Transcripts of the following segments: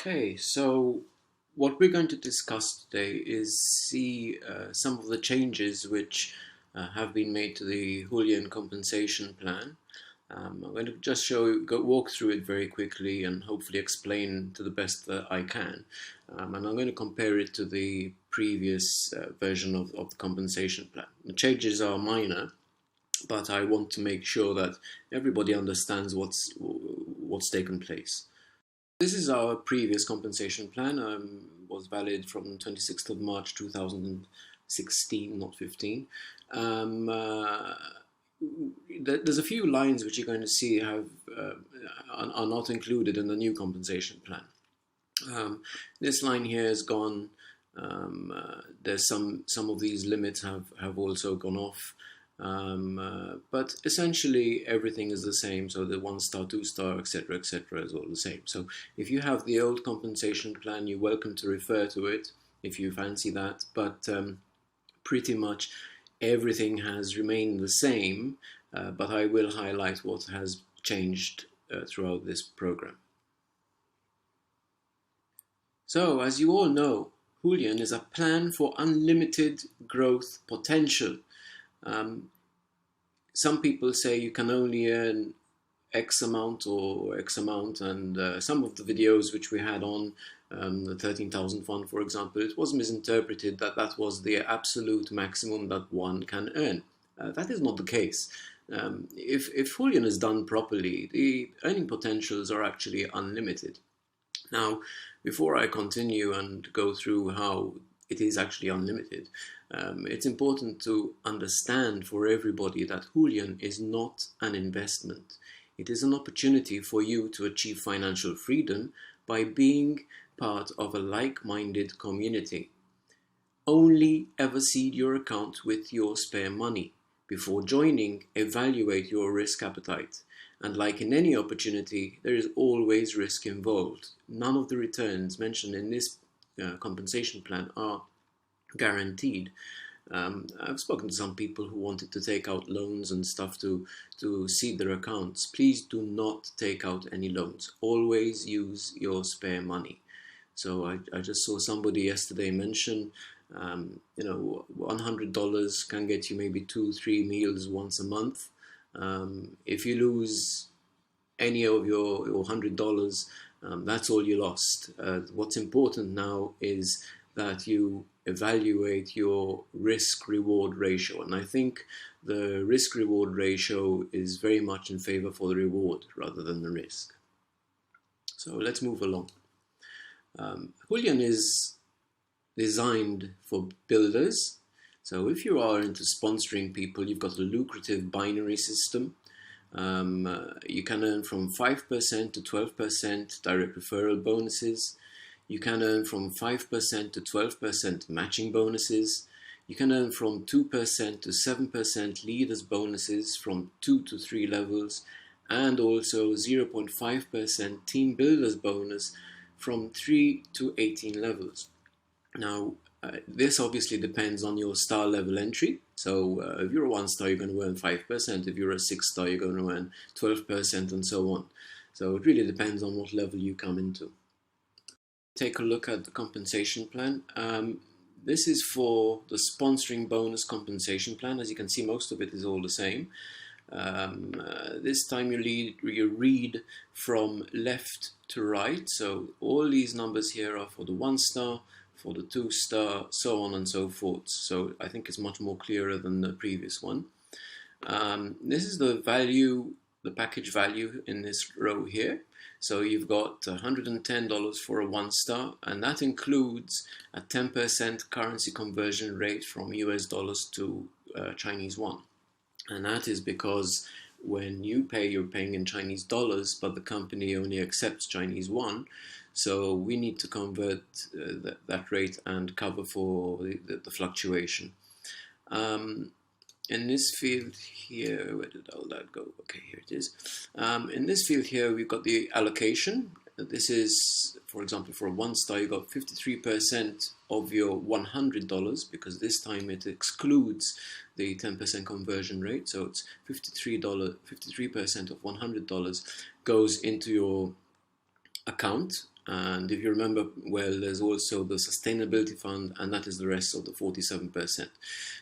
Okay, so what we're going to discuss today is see some of the changes which have been made to the Hulian compensation plan. I'm going to just walk through it very quickly and hopefully explain to the best that I can. And I'm going to compare it to the previous version of the compensation plan. The changes are minor, but I want to make sure that everybody understands what's taken place. This is our previous compensation plan. Was valid from 26th of March 2016, not 15. There's a few lines which you're going to see are not included in the new compensation plan. This line here is gone. There's some of these limits have also gone off. But essentially everything is the same, so the 1-star, 2-star, etc., etc. is all the same. So if you have the old compensation plan, you're welcome to refer to it if you fancy that, but pretty much everything has remained the same, but I will highlight what has changed throughout this program. So, as you all know, Hulian is a plan for unlimited growth potential. Some people say you can only earn X amount or X amount, and some of the videos which we had on the 13,000 fund, for example, it was misinterpreted that that was the absolute maximum that one can earn. That is not the case. If Hulian is done properly, the earning potentials are actually unlimited. Now, before I continue and go through how it is actually unlimited, it's important to understand for everybody that Hulian is not an investment. It is an opportunity for you to achieve financial freedom by being part of a like-minded community. Only ever seed your account with your spare money. Before joining, evaluate your risk appetite. And like in any opportunity, there is always risk involved. None of the returns mentioned in this compensation plan are guaranteed. I've spoken to some people who wanted to take out loans and stuff to seed their accounts. Please do not take out any loans. Always use your spare money. So I just saw somebody yesterday mention, $100 can get you maybe 2-3 meals once a month. If you lose any of your $100, that's all you lost. What's important now is that you evaluate your risk-reward ratio, and I think the risk-reward ratio is very much in favor for the reward rather than the risk. So let's move along. Hulian is designed for builders. So if you are into sponsoring people, you've got a lucrative binary system. You can earn from 5% to 12% direct referral bonuses. You can earn from 5% to 12% matching bonuses. You can earn from 2% to 7% leaders bonuses from 2 to 3 levels, and also 0.5% team builders bonus from 3 to 18 levels. Now, this obviously depends on your star level entry. So if you're a 1-star, you're going to earn 5%. If you're a 6-star, you're going to earn 12%, and so on. So it really depends on what level you come into. Take a look at the compensation plan. This is for the sponsoring bonus compensation plan. As you can see, most of it is all the same. This time you read from left to right. So all these numbers here are for the 1-star, for the 2-star, so on and so forth. So I think it's much more clearer than the previous one. This is the value, the package value in this row here. So you've got $110 for a 1-star, and that includes a 10% currency conversion rate from US dollars to Chinese yuan. And that is because when you pay, you're paying in Chinese dollars, but the company only accepts Chinese yuan. So we need to convert that rate and cover for the fluctuation. In this field here, where did all that go? Okay, here it is. In this field here, we've got the allocation. This is, for example, for a 1-star, you got 53% of your $100, because this time it excludes the 10% conversion rate. So it's $53% of $100 goes into your account, And if you remember well, there's also the sustainability fund, and that is the rest of the 47%.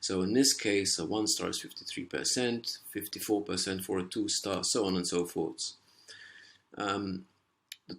So in this case, a 1-star is 53%, 54% for a 2-star, so on and so forth. The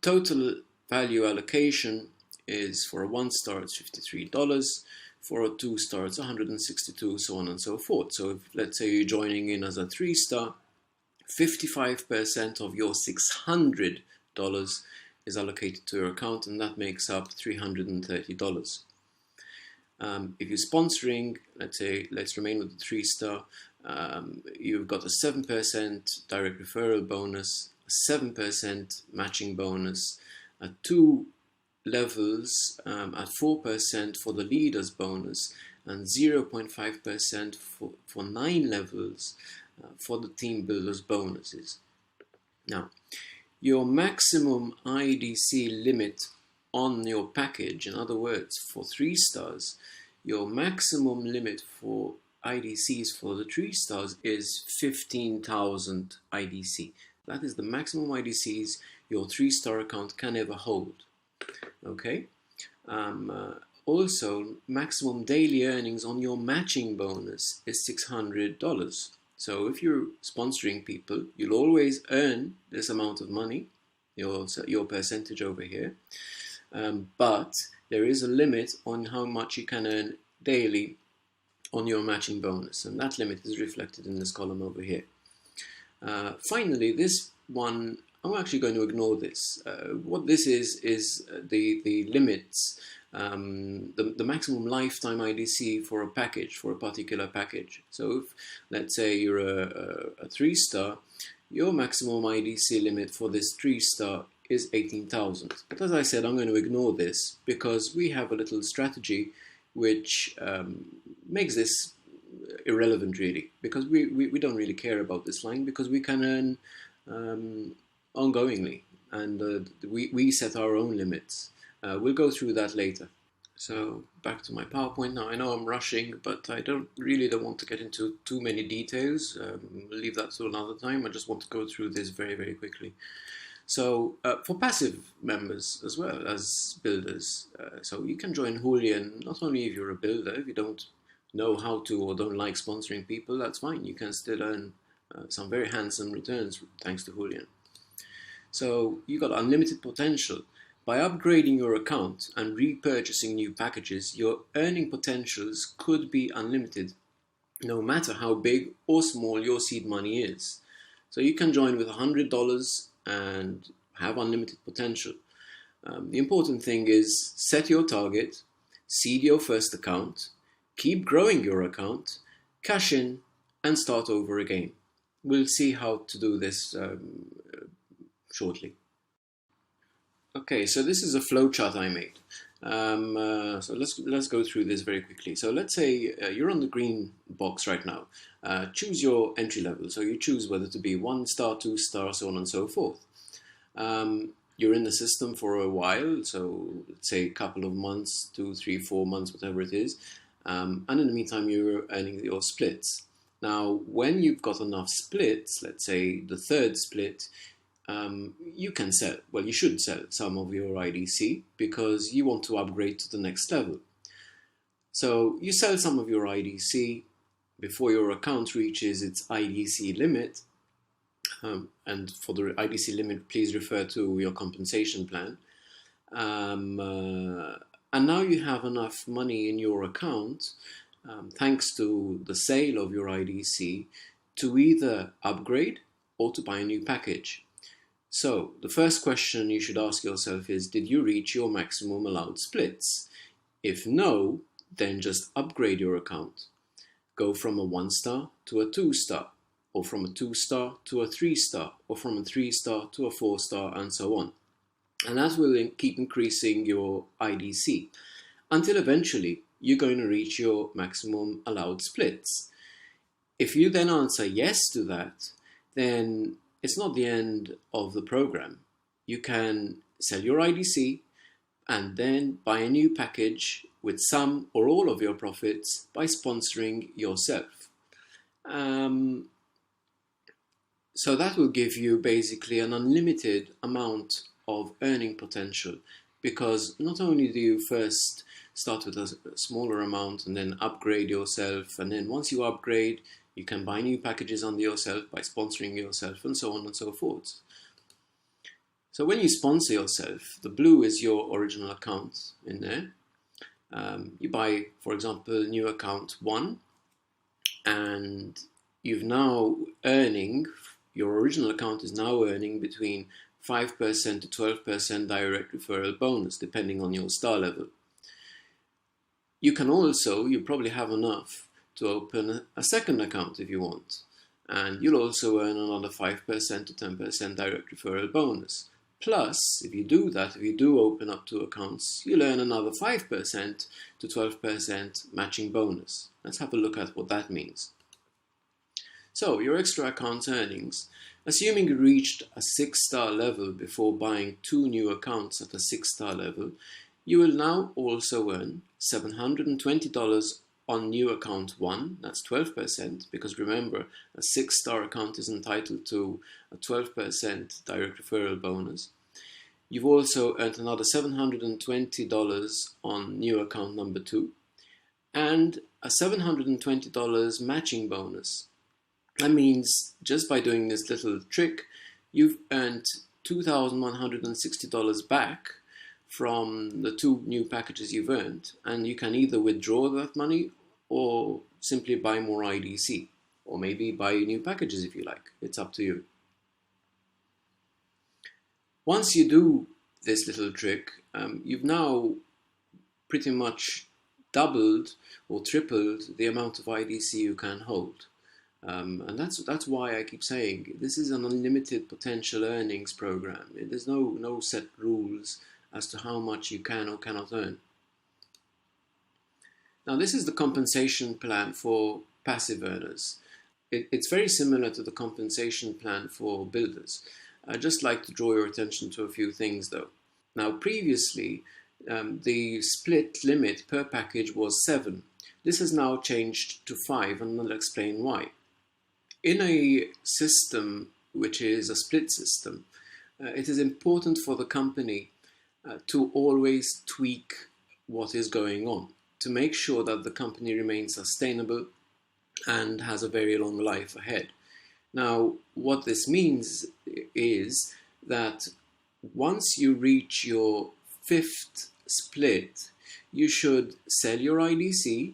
total value allocation is for a 1-star it's $53, for a 2-star it's $162, so on and so forth. So if, let's say you're joining in as a 3-star, 55% of your $600 is allocated to your account, and that makes up $330. If you're sponsoring, let's remain with the 3-star, you've got a 7% direct referral bonus, a 7% matching bonus, at 2 levels at 4% for the leaders bonus, and 0.5% for 9 levels for the team builders bonuses. Now, your maximum IDC limit on your package, in other words, for 3 stars, your maximum limit for IDCs for the 3 stars is 15,000 IDC. That is the maximum IDCs your 3-star account can ever hold. Okay. Also, maximum daily earnings on your matching bonus is $600. So if you're sponsoring people, you'll always earn this amount of money, your percentage over here. But there is a limit on how much you can earn daily on your matching bonus, and that limit is reflected in this column over here. Finally, this one, I'm actually going to ignore this. What this is the limits, the maximum lifetime IDC for a package, for a particular package. So if, let's say you're a 3-star, your maximum IDC limit for this 3-star is 18,000. But as I said, I'm going to ignore this because we have a little strategy which makes this irrelevant really, because we don't really care about this line, because we can earn ongoingly, and we set our own limits. We'll go through that later. So back to my PowerPoint now. I know I'm rushing, but I don't want to get into too many details. We'll leave that to another time. I just want to go through this very, very quickly. So for passive members as well as builders, so you can join Hulian not only if you're a builder. If you don't know how to or don't like sponsoring people, that's fine. You can still earn some very handsome returns thanks to Hulian. So you got unlimited potential. By upgrading your account and repurchasing new packages, your earning potentials could be unlimited, no matter how big or small your seed money is. So you can join with $100 and have unlimited potential. The important thing is set your target, seed your first account, keep growing your account, cash in, and start over again. We'll see how to do this shortly. Okay, so this is a flowchart I made. So let's go through this very quickly. So let's say you're on the green box right now. Choose your entry level. So you choose whether to be 1-star, 2-star, so on and so forth. You're in the system for a while, so let's say a couple of months, 2, 3, 4 months, whatever it is. And in the meantime, you're earning your splits. Now, when you've got enough splits, let's say the 3rd split, you can sell, well, you should sell some of your IDC because you want to upgrade to the next level. So you sell some of your IDC before your account reaches its IDC limit. And for the IDC limit, please refer to your compensation plan. And now you have enough money in your account, thanks to the sale of your IDC, to either upgrade or to buy a new package. So the first question you should ask yourself is, did you reach your maximum allowed splits? If no, then just upgrade your account. Go from a 1-star to a 2-star, or from a 2-star to a 3-star, or from a 3-star to a 4-star, and so on. And that will keep increasing your IDC until eventually you're going to reach your maximum allowed splits. If you then answer yes to that, then it's not the end of the program. You can sell your IDC and then buy a new package with some or all of your profits by sponsoring yourself. So that will give you basically an unlimited amount of earning potential, because not only do you first start with a smaller amount and then upgrade yourself, and then once you upgrade, you can buy new packages under yourself by sponsoring yourself, and so on and so forth. So when you sponsor yourself, the blue is your original account in there. You buy, for example, new account 1, and you've now earning, your original account is now earning between 5% to 12% direct referral bonus, depending on your star level. You can also, you probably have enough to open a second account if you want, and you'll also earn another 5% to 10% direct referral bonus. Plus, if you do that, if you do open up 2 accounts, you'll earn another 5% to 12% matching bonus. Let's have a look at what that means. So, your extra account earnings, assuming you reached a 6-star level before buying 2 new accounts at a 6-star level, you will now also earn $720 on new account 1, that's 12%, because remember, a 6-star account is entitled to a 12% direct referral bonus. You've also earned another $720 on new account number 2, and a $720 matching bonus. That means just by doing this little trick, you've earned $2,160 back from the 2 new packages you've earned, and you can either withdraw that money or simply buy more IDC, or maybe buy new packages if you like. It's up to you. Once you do this little trick, you've now pretty much doubled or tripled the amount of IDC you can hold. And that's why I keep saying this is an unlimited potential earnings program. There's no set rules as to how much you can or cannot earn. Now, this is the compensation plan for passive earners. It's very similar to the compensation plan for builders. I'd just like to draw your attention to a few things though. Now, previously, the split limit per package was 7. This has now changed to 5, and I'll explain why. In a system which is a split system, it is important for the company to always tweak what is going on to make sure that the company remains sustainable and has a very long life ahead. Now, what this means is that once you reach your 5th split, you should sell your IDC,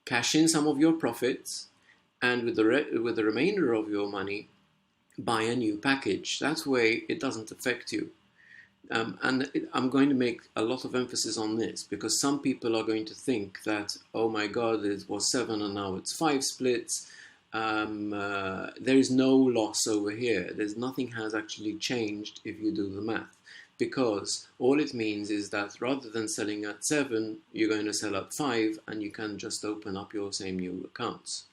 cash in some of your profits, and with the remainder of your money, buy a new package. That way it doesn't affect you. I'm going to make a lot of emphasis on this because some people are going to think that, oh my God, it was 7 and now it's 5 splits. There is no loss over here. Nothing has actually changed if you do the math, because all it means is that rather than selling at 7, you're going to sell at 5, and you can just open up your same new accounts.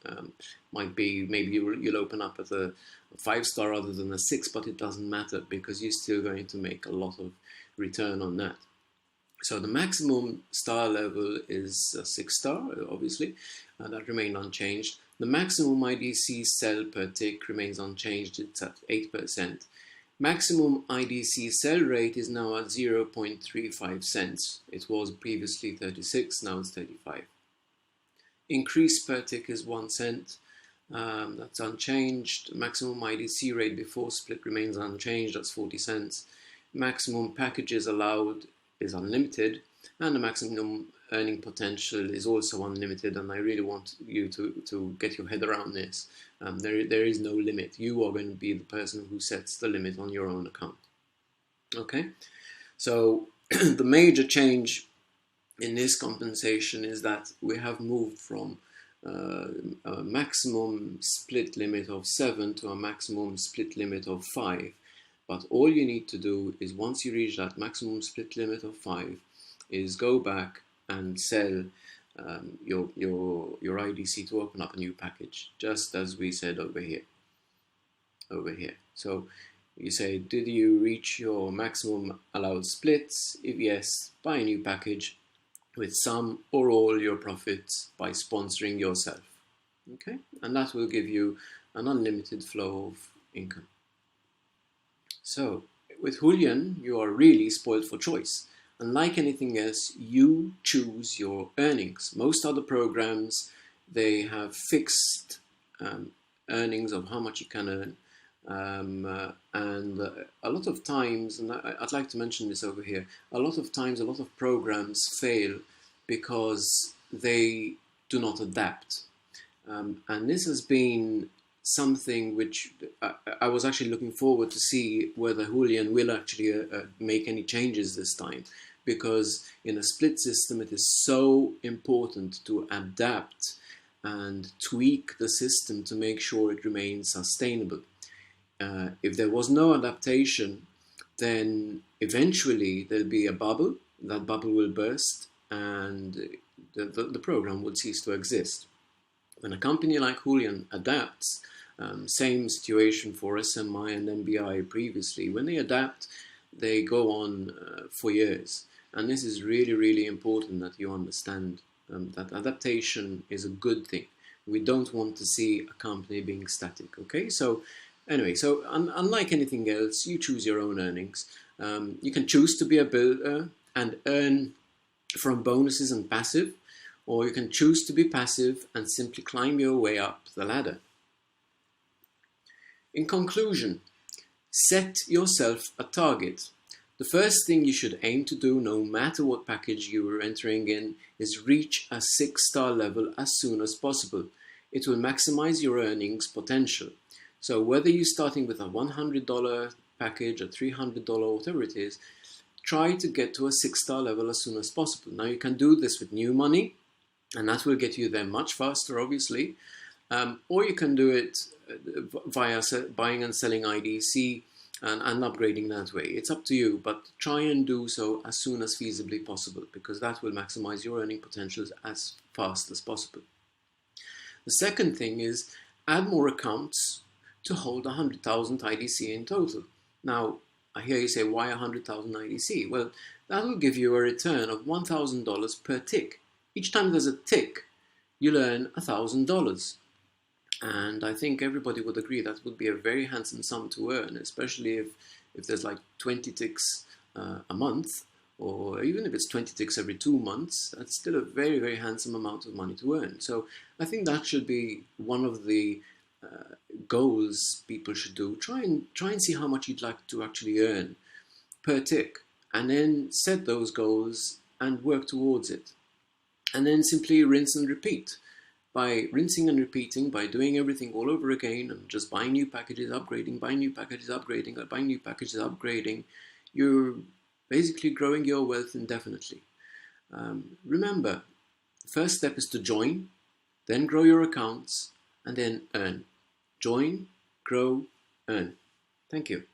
Maybe you'll open up at a 5-star rather than a 6, but it doesn't matter because you're still going to make a lot of return on that. So the maximum star level is a 6-star, obviously, and that remained unchanged. The maximum IDC sell per tick remains unchanged, it's at 8%. Maximum IDC sell rate is now at 0.35 cents. It was previously 36, now it's 35. Increase per tick is 1 cent. That's unchanged. Maximum IDC rate before split remains unchanged, that's 40 cents. Maximum packages allowed is unlimited, and the maximum earning potential is also unlimited, and I really want you to get your head around this. There is no limit. You are going to be the person who sets the limit on your own account. Okay, so the major change in this compensation is that we have moved from a maximum split limit of 7 to a maximum split limit of 5. But all you need to do is, once you reach that maximum split limit of 5, is go back and sell your IDC to open up a new package, just as we said over here. So you say, did you reach your maximum allowed splits? If yes, buy a new package with some or all your profits by sponsoring yourself. Okay, and that will give you an unlimited flow of income. So with Hulian, you are really spoiled for choice. Unlike anything else, you choose your earnings. Most other programs, they have fixed earnings of how much you can earn. And a lot of times, and I'd like to mention this over here, a lot of times, a lot of programs fail because they do not adapt. And this has been something which I was actually looking forward to see whether Hulian will actually make any changes this time, because in a split system it is so important to adapt and tweak the system to make sure it remains sustainable. If there was no adaptation, then eventually there'll be a bubble, that bubble will burst, and the program would cease to exist. When a company like Hulian adapts, same situation for SMI and MBI previously, when they adapt, they go on for years. And this is really, really important that you understand that adaptation is a good thing. We don't want to see a company being static, okay? So anyway, so unlike anything else, you choose your own earnings. You can choose to be a builder and earn from bonuses and passive, or you can choose to be passive and simply climb your way up the ladder. In conclusion, set yourself a target. The first thing you should aim to do, no matter what package you are entering in, is reach a 6-star level as soon as possible. It will maximize your earnings potential. So whether you're starting with a $100 package, a $300, whatever it is, try to get to a 6-star level as soon as possible. Now you can do this with new money, and that will get you there much faster, obviously. Or you can do it via buying and selling IDC and upgrading that way. It's up to you, but try and do so as soon as feasibly possible, because that will maximize your earning potentials as fast as possible. The second thing is add more accounts to hold 100,000 IDC in total. Now, I hear you say, why 100,000 IDC? Well, that will give you a return of $1,000 per tick. Each time there's a tick, you'll earn $1,000. And I think everybody would agree that would be a very handsome sum to earn, especially if there's like 20 ticks a month, or even if it's 20 ticks every 2 months, that's still a very, very handsome amount of money to earn. So I think that should be one of the goals people should do. Try and see how much you'd like to actually earn per tick, and then set those goals and work towards it. And then simply rinse and repeat. By rinsing and repeating, by doing everything all over again and just buying new packages, upgrading, buying new packages, upgrading, or buying new packages, upgrading, you're basically growing your wealth indefinitely. Remember, the first step is to join, then grow your accounts, and then earn. Join, grow, earn. Thank you.